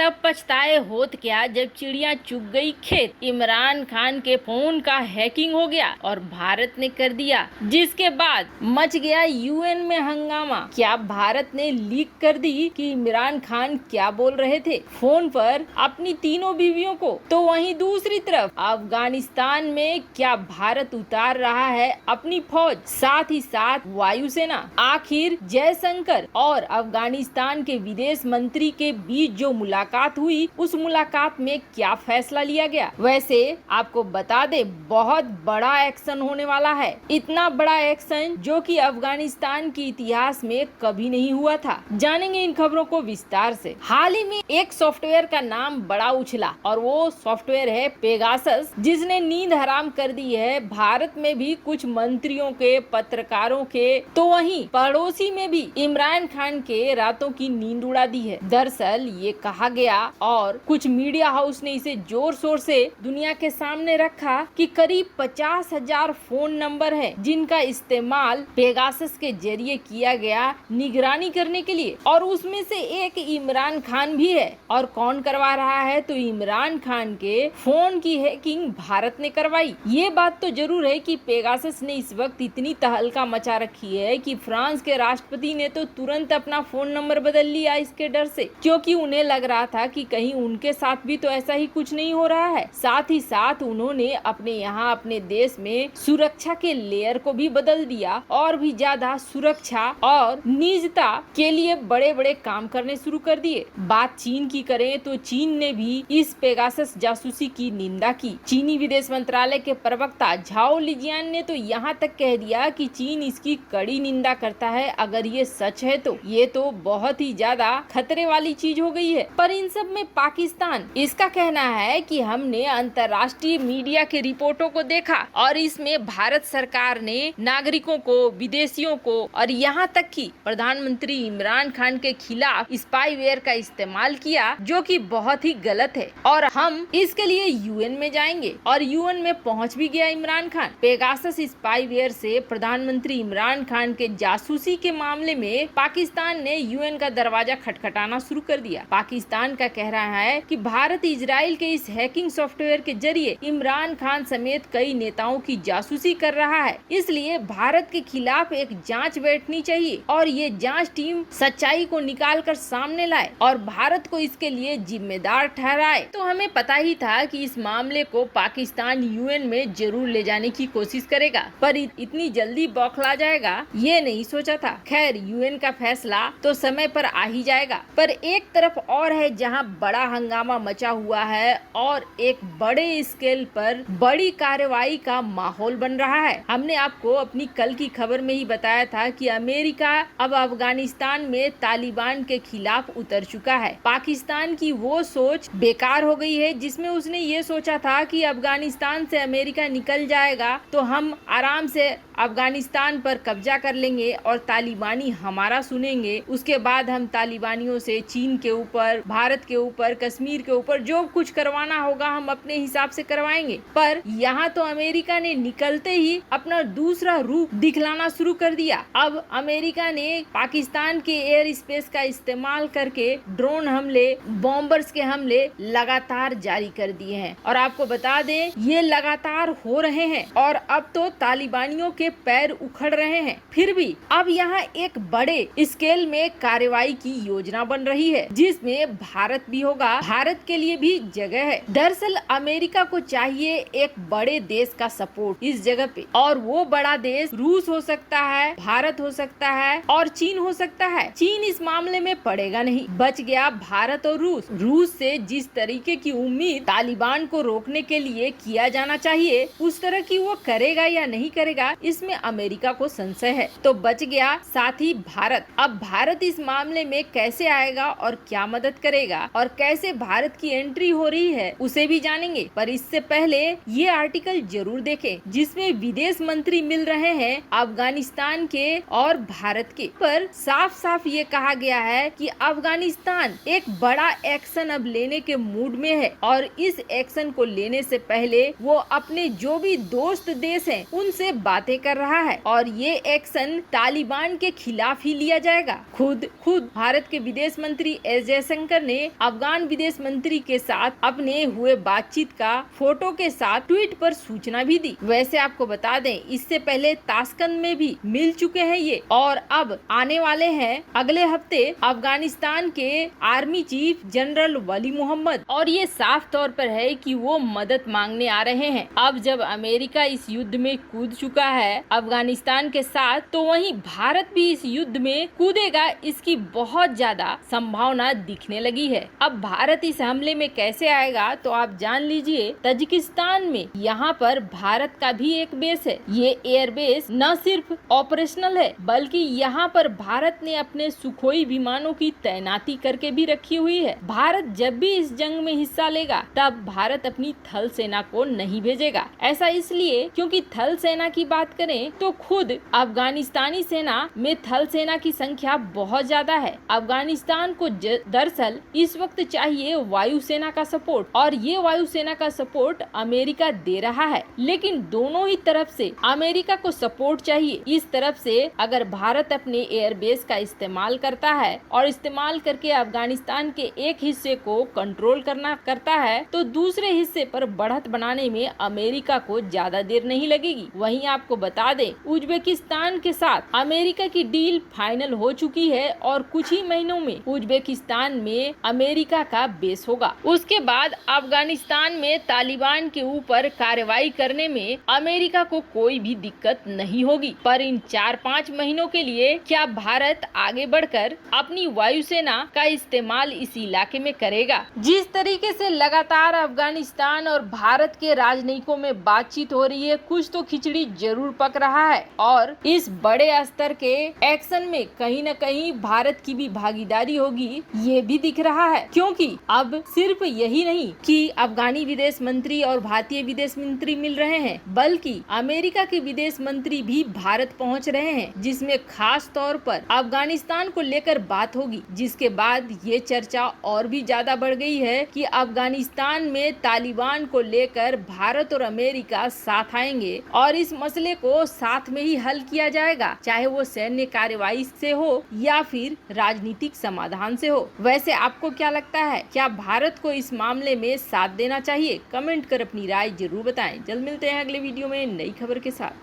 तब पछताए होत क्या जब चिड़िया चुग गई खेत। इमरान खान के फोन का हैकिंग हो गया और भारत ने कर दिया, जिसके बाद मच गया यूएन में हंगामा। क्या भारत ने लीक कर दी कि इमरान खान क्या बोल रहे थे फोन पर अपनी तीनों बीवियों को। तो वहीं दूसरी तरफ अफगानिस्तान में क्या भारत उतार रहा है अपनी फौज, साथ ही साथ वायुसेना। आखिर जयशंकर और अफगानिस्तान के विदेश मंत्री के बीच जो मुलाकात हुई, उस मुलाकात में क्या फैसला लिया गया। वैसे आपको बता दे, बहुत बड़ा एक्शन होने वाला है। इतना बड़ा एक्शन जो कि अफगानिस्तान के इतिहास में कभी नहीं हुआ था। जानेंगे इन खबरों को विस्तार से। हाल ही में एक सॉफ्टवेयर का नाम बड़ा उछला और वो सॉफ्टवेयर है पेगासस, जिसने नींद हराम कर दी है भारत में भी कुछ मंत्रियों के, पत्रकारों के, तो वहीं पड़ोसी में भी इमरान खान के रातों की नींद उड़ा दी है। दरअसल ये कहा गया और कुछ मीडिया हाउस ने इसे जोर शोर से दुनिया के सामने रखा कि करीब 50,000 फोन नंबर हैं जिनका इस्तेमाल पेगासस के जरिए किया गया निगरानी करने के लिए, और उसमें से एक इमरान खान भी है। और कौन करवा रहा है, तो इमरान खान के फोन की हैकिंग भारत ने करवाई। ये बात तो जरूर है कि पेगासस ने इस वक्त इतनी तहलका मचा रखी है कि फ्रांस के राष्ट्रपति ने तो तुरंत अपना फोन नंबर बदल लिया इसके डर से, क्योंकि उन्हें लग रहा था कि कहीं उनके साथ भी तो ऐसा ही कुछ नहीं हो रहा है। साथ ही साथ उन्होंने अपने यहाँ अपने देश में सुरक्षा के लेयर को भी बदल दिया और भी ज्यादा सुरक्षा और निजता के लिए बड़े बड़े काम करने शुरू कर दिए। बात चीन की करें तो चीन ने भी इस पेगासस जासूसी की निंदा की। चीनी विदेश मंत्रालय के प्रवक्ता झाओ लिजियान ने तो यहाँ तक कह दिया कि चीन इसकी कड़ी निंदा करता है। अगर ये सच है तो ये तो बहुत ही ज्यादा खतरे वाली चीज हो गई है। पर इन सब में पाकिस्तान, इसका कहना है कि हमने अंतर्राष्ट्रीय मीडिया के रिपोर्टों को देखा और इसमें भारत सरकार ने नागरिकों को, विदेशियों को और यहाँ तक कि प्रधानमंत्री इमरान खान के खिलाफ स्पाईवेयर का इस्तेमाल किया, जो कि बहुत ही गलत है। और हम इसके लिए यूएन में जाएंगे और यूएन में पहुंच भी गया इमरान खान। पेगासस स्पाईवेयर से प्रधानमंत्री इमरान खान के जासूसी के मामले में पाकिस्तान ने यूएन का दरवाजा खटखटाना शुरू कर दिया। पाकिस्तान का कह रहा है कि भारत इजराइल के इस हैकिंग सॉफ्टवेयर के जरिए इमरान खान समेत कई नेताओं की जासूसी कर रहा है, इसलिए भारत के खिलाफ एक जांच बैठनी चाहिए और ये जांच टीम सच्चाई को निकाल कर सामने लाए और भारत को इसके लिए जिम्मेदार ठहराए। तो हमें पता ही था कि इस मामले को पाकिस्तान यूएन में जरूर ले जाने की कोशिश करेगा, पर इतनी जल्दी बौखला जाएगा ये नहीं सोचा था। खैर, यूएन का फैसला तो समय पर आ ही जाएगा। पर एक तरफ और है जहां बड़ा हंगामा मचा हुआ है और एक बड़े स्केल पर बड़ी कार्रवाई का माहौल बन रहा है। हमने आपको अपनी कल की खबर में ही बताया था कि अमेरिका अब अफगानिस्तान में तालिबान के खिलाफ उतर चुका है। पाकिस्तान की वो सोच बेकार हो गई है जिसमें उसने ये सोचा था कि अफगानिस्तान से अमेरिका निकल जाएगा तो हम आराम से अफगानिस्तान पर कब्जा कर लेंगे और तालिबानी हमारा सुनेंगे। उसके बाद हम तालिबानियों से चीन के ऊपर, भारत के ऊपर, कश्मीर के ऊपर जो कुछ करवाना होगा हम अपने हिसाब से करवाएंगे। पर यहाँ तो अमेरिका ने निकलते ही अपना दूसरा रूप दिखलाना शुरू कर दिया। अब अमेरिका ने पाकिस्तान के एयर स्पेस का इस्तेमाल करके ड्रोन हमले, बॉम्बर्स के हमले लगातार जारी कर दिए हैं और आपको बता दें ये लगातार हो रहे हैं और अब तो तालिबानियों के पैर उखड़ रहे हैं। फिर भी अब यहाँ एक बड़े स्केल में कार्रवाई की योजना बन रही है जिसमें भारत भी होगा। भारत के लिए भी जगह है। दरअसल अमेरिका को चाहिए एक बड़े देश का सपोर्ट इस जगह पे, और वो बड़ा देश रूस हो सकता है, भारत हो सकता है और चीन हो सकता है। चीन इस मामले में पड़ेगा नहीं, बच गया भारत और रूस। रूस से जिस तरीके की उम्मीद तालिबान को रोकने के लिए किया जाना चाहिए उस तरह की वो करेगा या नहीं करेगा, इसमें अमेरिका को संशय है। तो बच गया साथ ही भारत। अब भारत इस मामले में कैसे आएगा और क्या मदद करेगा और कैसे भारत की एंट्री हो रही है उसे भी जानेंगे। पर इससे पहले ये आर्टिकल जरूर देखें जिसमें विदेश मंत्री मिल रहे हैं अफगानिस्तान के और भारत के। पर साफ साफ ये कहा गया है कि अफगानिस्तान एक बड़ा एक्शन अब लेने के मूड में है और इस एक्शन को लेने से पहले वो अपने जो भी दोस्त देश हैं उनसे बातें कर रहा है और ये एक्शन तालिबान के खिलाफ ही लिया जाएगा। खुद भारत के विदेश मंत्री एस जयशंकर ने अफगान विदेश मंत्री के साथ अपने हुए बातचीत का फोटो के साथ ट्वीट पर सूचना भी दी। वैसे आपको बता दें, इससे पहले ताशकंद में भी मिल चुके हैं ये, और अब आने वाले हैं अगले हफ्ते अफगानिस्तान के आर्मी चीफ जनरल वली मोहम्मद, और ये साफ तौर पर है कि वो मदद मांगने आ रहे हैं। अब जब अमेरिका इस युद्ध में कूद चुका है अफगानिस्तान के साथ, तो वहीं भारत भी इस युद्ध में कूदेगा, इसकी बहुत ज्यादा संभावना दिखने लगी है। अब भारत इस हमले में कैसे आएगा तो आप जान लीजिए, तजिकिस्तान में यहाँ पर भारत का भी एक बेस है। ये एयरबेस न सिर्फ ऑपरेशनल है, बल्कि यहाँ पर भारत ने अपने सुखोई विमानों की तैनाती करके भी रखी हुई है। भारत जब भी इस जंग में हिस्सा लेगा, तब भारत अपनी थल सेना को नहीं भेजेगा। ऐसा इसलिए क्योंकि थल सेना की बात करें तो खुद अफगानिस्तानी सेना में थल सेना की संख्या बहुत ज्यादा है। अफगानिस्तान को दरअसल इस वक्त चाहिए वायुसेना का सपोर्ट, और ये वायुसेना का सपोर्ट अमेरिका दे रहा है। लेकिन दोनों ही तरफ से अमेरिका को सपोर्ट चाहिए। इस तरफ से अगर भारत अपने एयरबेस का इस्तेमाल करता है और इस्तेमाल करके अफगानिस्तान के एक हिस्से को कंट्रोल करता है, तो दूसरे हिस्से पर बढ़त बनाने में अमेरिका को ज्यादा देर नहीं लगेगी। वहीं आपको बता दें, उज्बेकिस्तान के साथ अमेरिका की डील फाइनल हो चुकी है और कुछ ही महीनों में उज्बेकिस्तान में अमेरिका का बेस होगा। उसके बाद अफगानिस्तान में तालिबान के ऊपर कार्रवाई करने में अमेरिका को कोई भी दिक्कत नहीं होगी। पर इन 4-5 महीनों के लिए क्या भारत आगे बढ़कर अपनी वायुसेना का इस्तेमाल इस इलाके में करेगा? जिस तरीके से लगातार अफगानिस्तान और भारत के राजनयिकों में बातचीत हो रही है, कुछ तो खिचड़ी जरूर पक रहा है, और इस बड़े स्तर के एक्शन में कहीं न कहीं भारत की भी भागीदारी होगी, ये भी दिख रहा है। क्योंकि अब सिर्फ यही नहीं कि अफगानी विदेश मंत्री और भारतीय विदेश मंत्री मिल रहे हैं, बल्कि अमेरिका के विदेश मंत्री भी भारत पहुंच रहे हैं, जिसमें खास तौर पर अफगानिस्तान को लेकर बात होगी। जिसके बाद ये चर्चा और भी ज्यादा बढ़ गई है कि अफगानिस्तान में तालिबान को लेकर भारत और अमेरिका साथ आएंगे और इस मसले को साथ में ही हल किया जाएगा, चाहे वो सैन्य कार्रवाई से हो या फिर राजनीतिक समाधान से हो। वैसे आपको क्या लगता है, क्या भारत को इस मामले में साथ देना चाहिए? कमेंट कर अपनी राय जरूर बताएं। जल्द मिलते हैं अगले वीडियो में नई खबर के साथ।